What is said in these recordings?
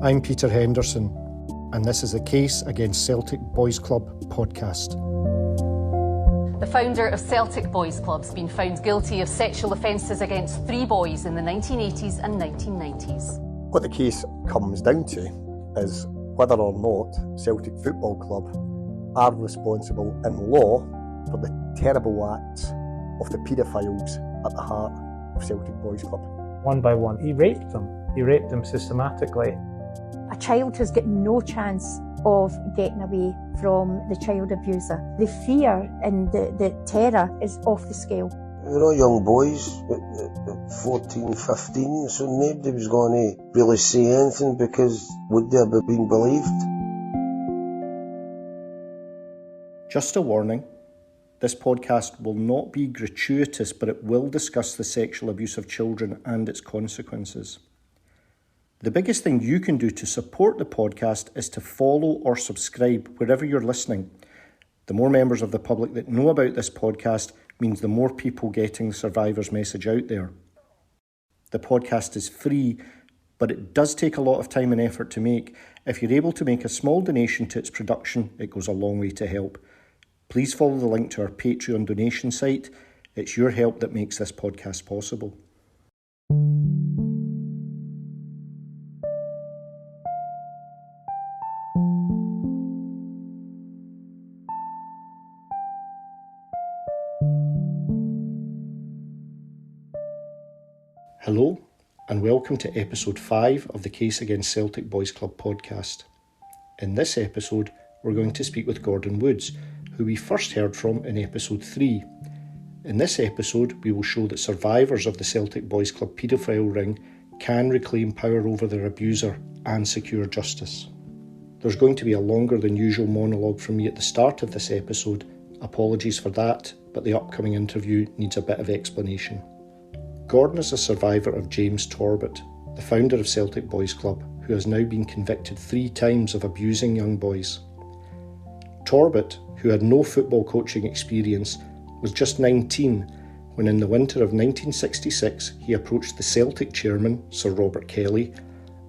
I'm Peter Henderson, and this is the Case Against Celtic Boys Club podcast. The founder of Celtic Boys Club has been found guilty of sexual offences against 3 boys in the 1980s and 1990s. What the case comes down to is whether or not Celtic Football Club are responsible in law for the terrible acts of the paedophiles at the heart of Celtic Boys Club. One by one, he raped them. He raped them systematically. A child has got no chance of getting away from the child abuser. The fear and the terror is off the scale. We're all young boys, at 14, 15, so nobody was going to really say anything because would they have been believed? Just a warning, this podcast will not be gratuitous, but it will discuss the sexual abuse of children and its consequences. The biggest thing you can do to support the podcast is to follow or subscribe wherever you're listening. The more members of the public that know about this podcast means the more people getting the survivor's message out there. The podcast is free, but it does take a lot of time and effort to make. If you're able to make a small donation to its production, it goes a long way to help. Please follow the link to our Patreon donation site. It's your help that makes this podcast possible. Hello, and welcome to episode 5 of the Case Against Celtic Boys Club podcast. In this episode, we're going to speak with Gordon Woods, who we first heard from in episode 3. In this episode, we will show that survivors of the Celtic Boys Club paedophile ring can reclaim power over their abuser and secure justice. There's going to be a longer than usual monologue from me at the start of this episode. Apologies for that, but the upcoming interview needs a bit of explanation. Gordon is a survivor of James Torbett, the founder of Celtic Boys Club, who has now been convicted 3 times of abusing young boys. Torbett, who had no football coaching experience, was just 19 when in the winter of 1966 he approached the Celtic chairman, Sir Robert Kelly,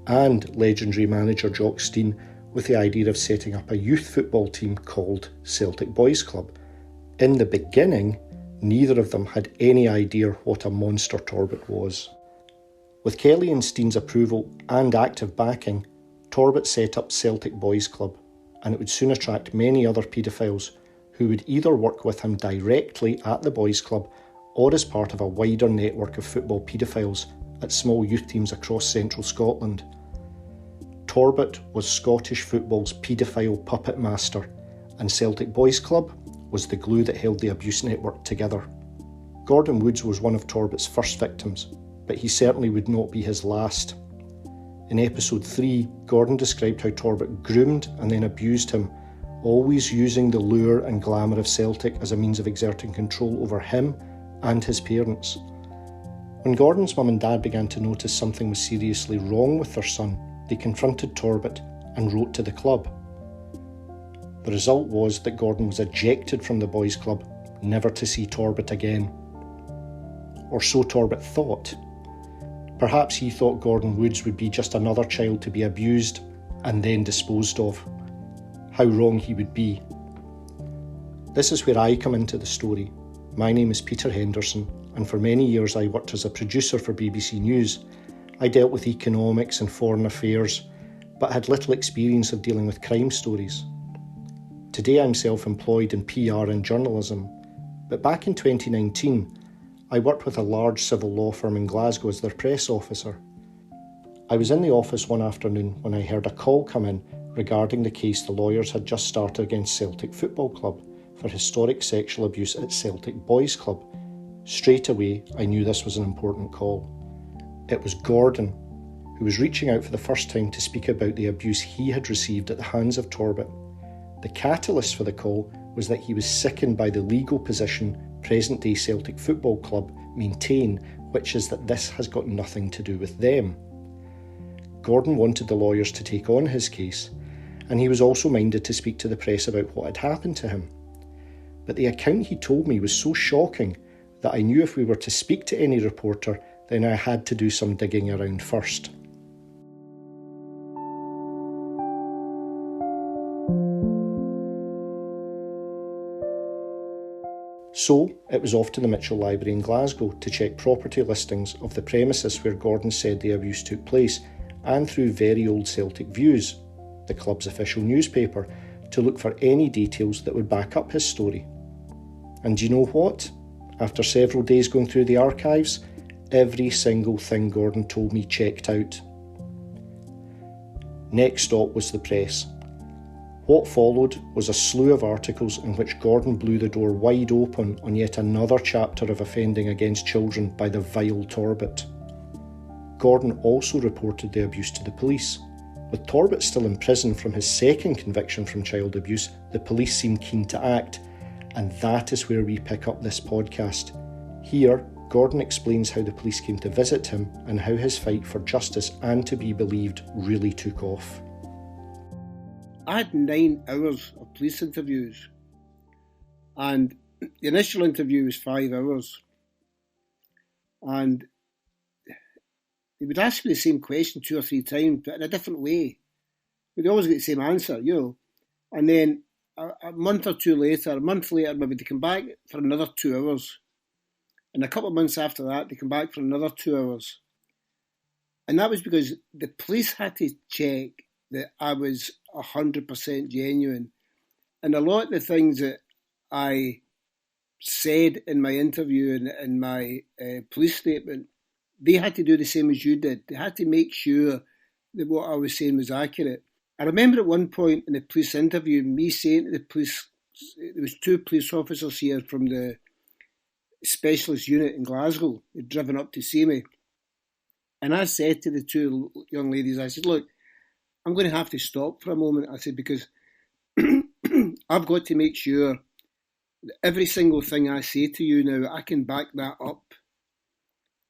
and legendary manager Jock Stein with the idea of setting up a youth football team called Celtic Boys Club. In the beginning, neither of them had any idea what a monster Torbett was. With Kelly and Stein's approval and active backing, Torbett set up Celtic Boys Club, and it would soon attract many other paedophiles who would either work with him directly at the boys' club or as part of a wider network of football paedophiles at small youth teams across central Scotland. Torbett was Scottish football's paedophile puppet master, and Celtic Boys Club was the glue that held the abuse network together. Gordon Woods was one of Torbett's first victims, but he certainly would not be his last. In episode 3, Gordon described how Torbett groomed and then abused him, always using the lure and glamour of Celtic as a means of exerting control over him and his parents. When Gordon's mum and dad began to notice something was seriously wrong with their son, they confronted Torbett and wrote to the club. The result was that Gordon was ejected from the boys' club, never to see Torbett again. Or so Torbett thought. Perhaps he thought Gordon Woods would be just another child to be abused and then disposed of. How wrong he would be. This is where I come into the story. My name is Peter Henderson, and for many years I worked as a producer for BBC News. I dealt with economics and foreign affairs, but had little experience of dealing with crime stories. Today I'm self-employed in PR and journalism, but back in 2019 I worked with a large civil law firm in Glasgow as their press officer. I was in the office one afternoon when I heard a call come in regarding the case the lawyers had just started against Celtic Football Club for historic sexual abuse at Celtic Boys Club. Straight away I knew this was an important call. It was Gordon, who was reaching out for the first time to speak about the abuse he had received at the hands of Torbett. The catalyst for the call was that he was sickened by the legal position present-day Celtic Football Club maintain, which is that this has got nothing to do with them. Gordon wanted the lawyers to take on his case, and he was also minded to speak to the press about what had happened to him. But the account he told me was so shocking that I knew if we were to speak to any reporter, then I had to do some digging around first. So it was off to the Mitchell Library in Glasgow to check property listings of the premises where Gordon said the abuse took place, and through very old Celtic Views, the club's official newspaper, to look for any details that would back up his story. And do you know what? After several days going through the archives, every single thing Gordon told me checked out. Next stop was the press. What followed was a slew of articles in which Gordon blew the door wide open on yet another chapter of offending against children by the vile Torbett. Gordon also reported the abuse to the police. With Torbett still in prison from his second conviction from child abuse, the police seemed keen to act, and that is where we pick up this podcast. Here, Gordon explains how the police came to visit him and how his fight for justice and to be believed really took off. I had 9 hours of police interviews, and the initial interview was 5 hours, and they would ask me the same question 2 or 3 times, but in a different way. We'd always get the same answer, and then a month later, maybe they come back for another 2 hours, and a couple of months after that, they come back for another 2 hours, and that was because the police had to check that I was 100% genuine. And a lot of the things that I said in my interview and in my police statement, they had to do the same as you did. They had to make sure that what I was saying was accurate. I remember at one point in the police interview, me saying to the police, there was 2 police officers here from the specialist unit in Glasgow who'd driven up to see me. And I said to the 2 young ladies, I said, look, I'm going to have to stop for a moment. I said, because I've got to make sure that every single thing I say to you now, I can back that up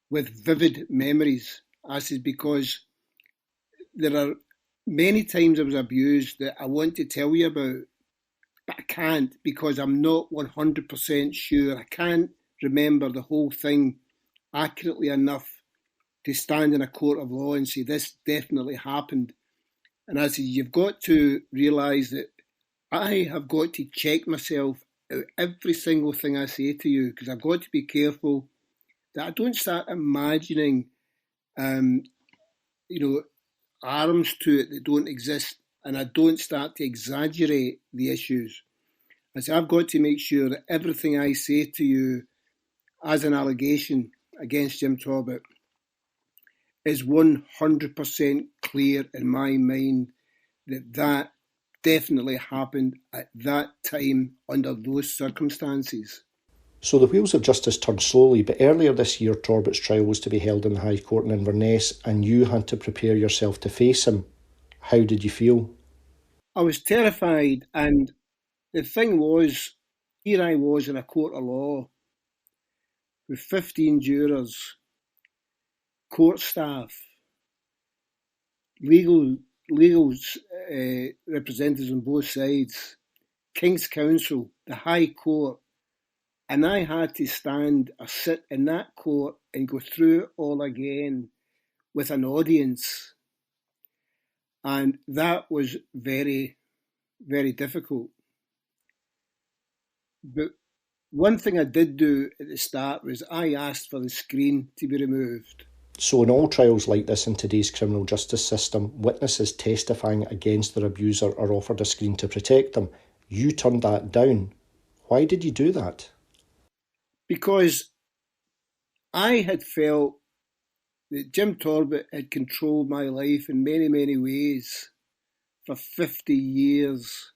with vivid memories. I said, because there are many times I was abused that I want to tell you about, but I can't because I'm not 100% sure. I can't remember the whole thing accurately enough to stand in a court of law and say this definitely happened. And I said, you've got to realise that I have got to check myself out every single thing I say to you, because I've got to be careful that I don't start imagining, arms to it that don't exist, and I don't start to exaggerate the issues. I said, I've got to make sure that everything I say to you as an allegation against Jim Torbett is 100% clear in my mind that definitely happened at that time under those circumstances. So the wheels of justice turned slowly, but earlier this year Torbett's trial was to be held in the High Court in Inverness, and you had to prepare yourself to face him. How did you feel? I was terrified, and the thing was, here I was in a court of law with 15 jurors, court staff, legal representatives on both sides, King's Counsel, the High Court, and I had to stand or sit in that court and go through it all again with an audience. And that was very, very difficult. But one thing I did do at the start was I asked for the screen to be removed. So in all trials like this in today's criminal justice system, witnesses testifying against their abuser are offered a screen to protect them. You turned that down. Why did you do that? Because I had felt that Jim Torbett had controlled my life in many, many ways for 50 years.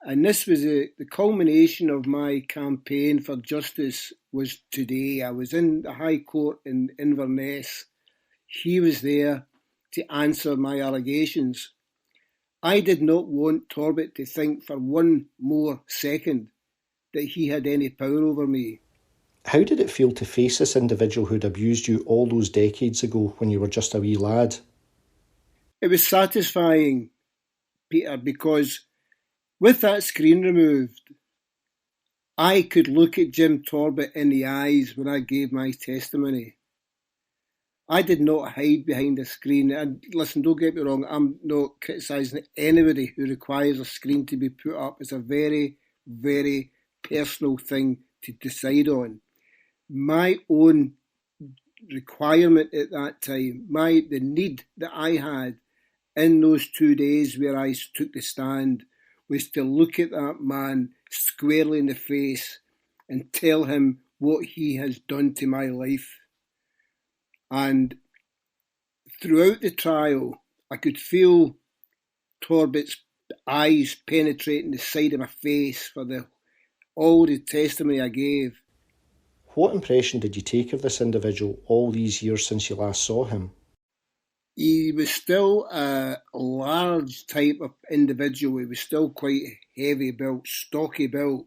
And this was the culmination of my campaign for justice was today. I was in the High Court in Inverness. He was there to answer my allegations. I did not want Torbett to think for one more second that he had any power over me. How did it feel to face this individual who'd abused you all those decades ago when you were just a wee lad? It was satisfying, Peter, because with that screen removed, I could look at Jim Torbett in the eyes when I gave my testimony. I did not hide behind a screen. And listen, don't get me wrong, I'm not criticising anybody who requires a screen to be put up. It's a very, very personal thing to decide on. My own requirement at that time, the need that I had in those 2 days where I took the stand, was to look at that man squarely in the face and tell him what he has done to my life. And throughout the trial, I could feel Torbett's eyes penetrating the side of my face for all the testimony I gave. What impression did you take of this individual all these years since you last saw him? He was still a large type of individual. He was still quite heavy built, stocky built.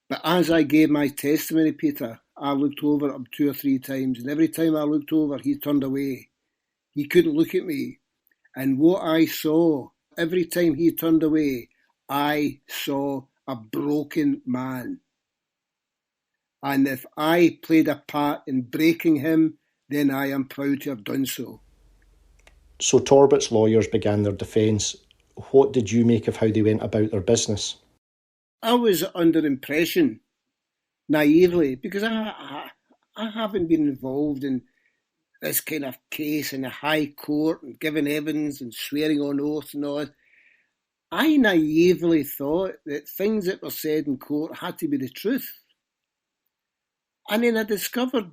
But as I gave my testimony, Peter, I looked over at him 2 or 3 times, and every time I looked over, he turned away. He couldn't look at me. And what I saw, every time he turned away, I saw a broken man. And if I played a part in breaking him, then I am proud to have done so. So Torbett's lawyers began their defence. What did you make of how they went about their business? I was under impression, naively, because I haven't been involved in this kind of case in the High Court and giving evidence and swearing on oath and all. I naively thought that things that were said in court had to be the truth. And then I discovered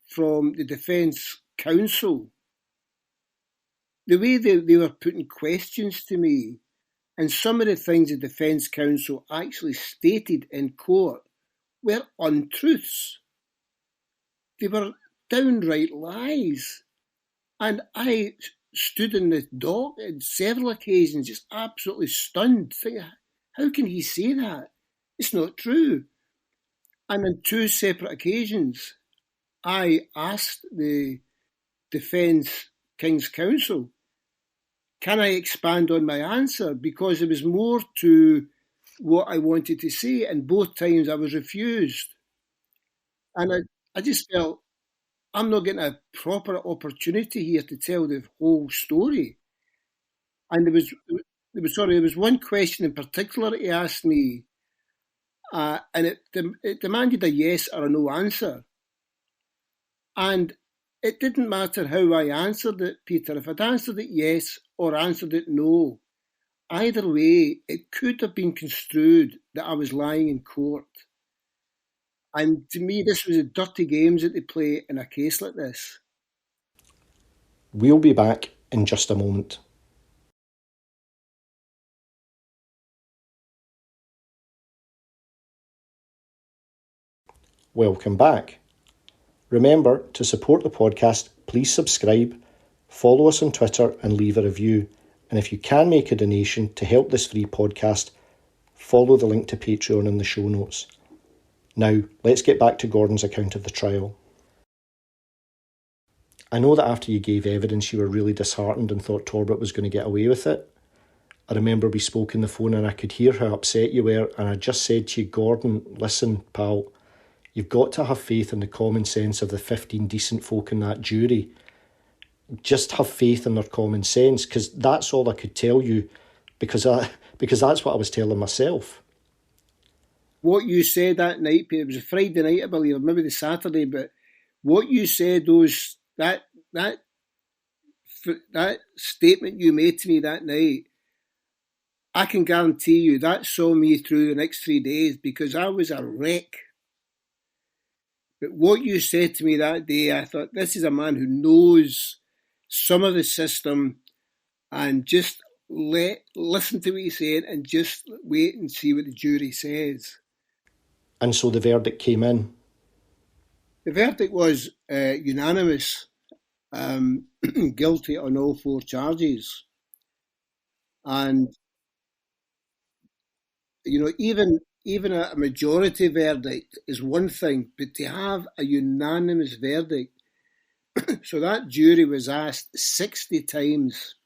from the defence counsel the way they were putting questions to me, and some of the things the defence counsel actually stated in court were untruths. They were downright lies. And I stood in the dock on several occasions just absolutely stunned, thinking, how can he say that? It's not true. And on 2 separate occasions, I asked the defence King's Counsel, can I expand on my answer? Because there was more to what I wanted to say, and both times I was refused. And I just felt, I'm not getting a proper opportunity here to tell the whole story. And there was one question in particular he asked me, and it demanded a yes or a no answer. And it didn't matter how I answered it, Peter. If I'd answered it yes or answered it no, either way, it could have been construed that I was lying in court. And to me, this was the dirty games that they play in a case like this. We'll be back in just a moment. Welcome back. Remember, to support the podcast, please subscribe, follow us on Twitter and leave a review. And if you can make a donation to help this free podcast, follow the link to Patreon in the show notes. Now, let's get back to Gordon's account of the trial. I know that after you gave evidence you were really disheartened and thought Torbett was going to get away with it. I remember we spoke on the phone and I could hear how upset you were, and I just said to you, Gordon, listen, pal, you've got to have faith in the common sense of the 15 decent folk in that jury. Just have faith in their common sense, because that's all I could tell you, because that's what I was telling myself. What you said that night, Peter, it was a Friday night, I believe, or maybe the Saturday, but what you said, that statement you made to me that night, I can guarantee you that saw me through the next 3 days, because I was a wreck. But what you said to me that day, I thought, this is a man who knows some of the system, and just listen to what he's saying and just wait and see what the jury says. And so the verdict came in? The verdict was unanimous, guilty on all 4 charges. And, you know, even a majority verdict is one thing, but to have a unanimous verdict, so that jury was asked 60 times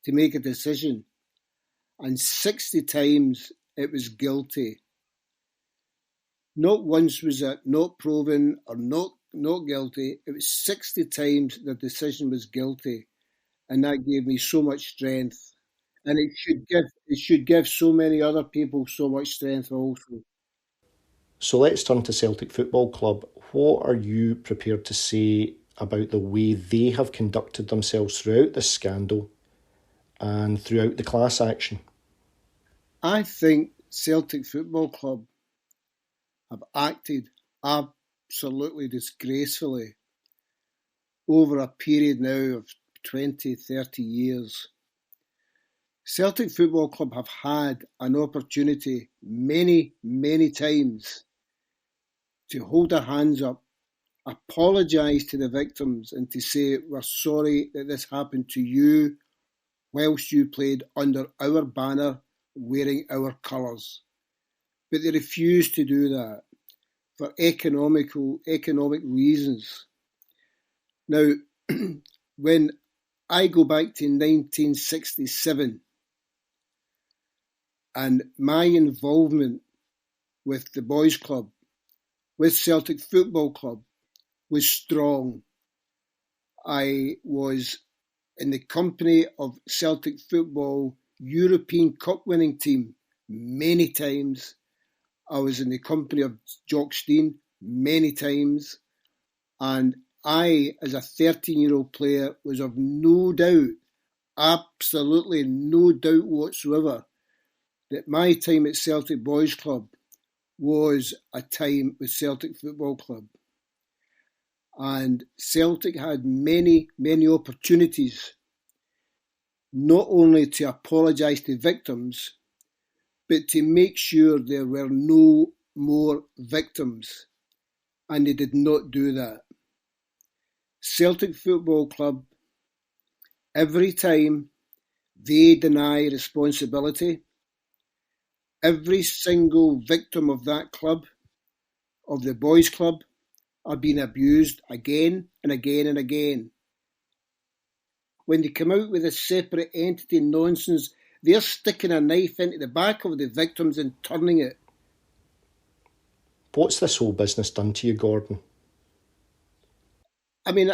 to make a decision, and 60 times it was guilty. Not once was it not proven or not guilty. It was 60 times the decision was guilty, and that gave me so much strength. And it should give so many other people so much strength also. So let's turn to Celtic Football Club. What are you prepared to say about the way they have conducted themselves throughout this scandal and throughout the class action? I think Celtic Football Club have acted absolutely disgracefully over a period now of 20, 30 years. Celtic Football Club have had an opportunity many, many times to hold their hands up, apologise to the victims and to say, we're sorry that this happened to you whilst you played under our banner wearing our colours. But they refused to do that for economic reasons. Now, when I go back to 1967 and my involvement with the Boys Club, with Celtic Football Club, was strong. I was in the company of Celtic Football European Cup winning team many times. I was in the company of Jock Stein many times. And I, as a 13-year-old player, was of no doubt, absolutely no doubt whatsoever, that my time at Celtic Boys Club was a time with Celtic Football Club. And Celtic had many, many opportunities not only to apologise to victims, but to make sure there were no more victims. And they did not do that. Celtic Football Club, every time they deny responsibility, every single victim of that club, of the Boys Club, are being abused again and again and again. When they come out with this separate entity nonsense, they're sticking a knife into the back of the victims and turning it. What's this whole business done to you, Gordon? I mean,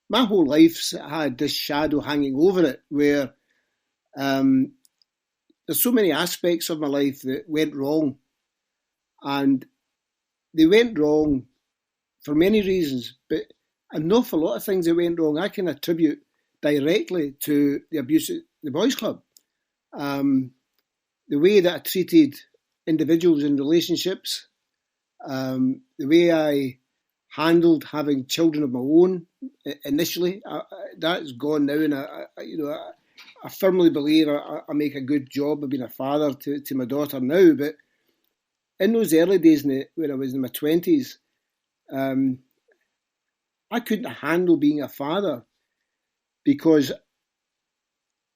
my whole life's had this shadow hanging over it where there's so many aspects of my life that went wrong. And they went wrong for many reasons, but an awful lot of things that went wrong I can attribute directly to the abuse at the Boys Club. The way that I treated individuals in relationships, the way I handled having children of my own initially, that's gone now, and I firmly believe I make a good job of being a father to my daughter now. But in those early days when I was in my 20s, I couldn't handle being a father because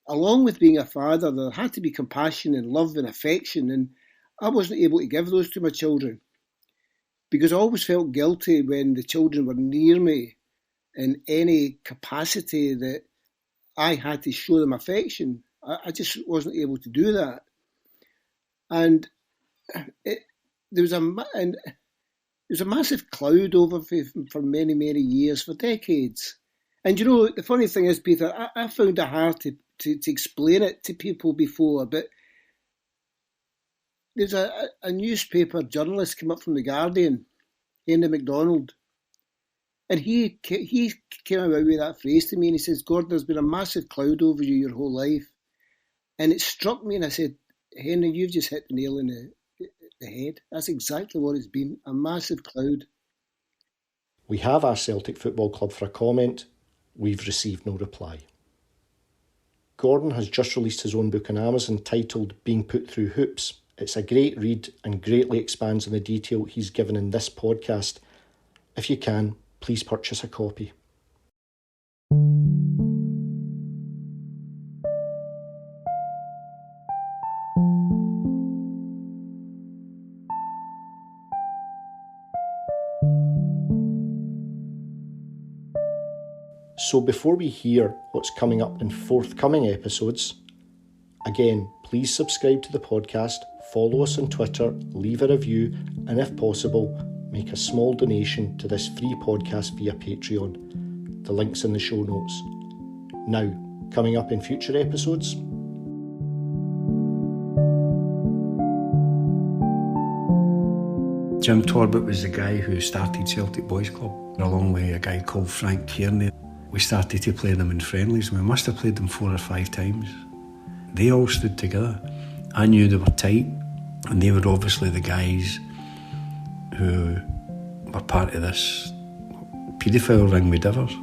along with being a father, there had to be compassion and love and affection, and I wasn't able to give those to my children because I always felt guilty when the children were near me in any capacity that I had to show them affection. I just wasn't able to do that. And there was a massive cloud over for many, many years, for decades. And you know, the funny thing is, Peter, I found it hard to explain it to people before, but there's a newspaper journalist came up from The Guardian, Henry MacDonald, and he came out with that phrase to me, and he says, Gordon, there's been a massive cloud over you your whole life. And it struck me, and I said, Henry, you've just hit the nail in the head. That's exactly what it's been, a massive cloud. We have asked Celtic Football Club for a comment. We've received no reply. Gordon has just released his own book on Amazon titled Being Put Through Hoops. It's a great read and greatly expands on the detail he's given in this podcast. If you can, please purchase a copy. So before we hear what's coming up in forthcoming episodes, again, please subscribe to the podcast, follow us on Twitter, leave a review, and if possible, make a small donation to this free podcast via Patreon. The link's in the show notes. Now, coming up in future episodes. Jim Torbett was the guy who started Celtic Boys Club, along with a guy called Frank Kearney. We started to play them in friendlies. We must have played them 4 or 5 times. They all stood together. I knew they were tight, and they were obviously the guys who were part of this paedophile ring with Divers.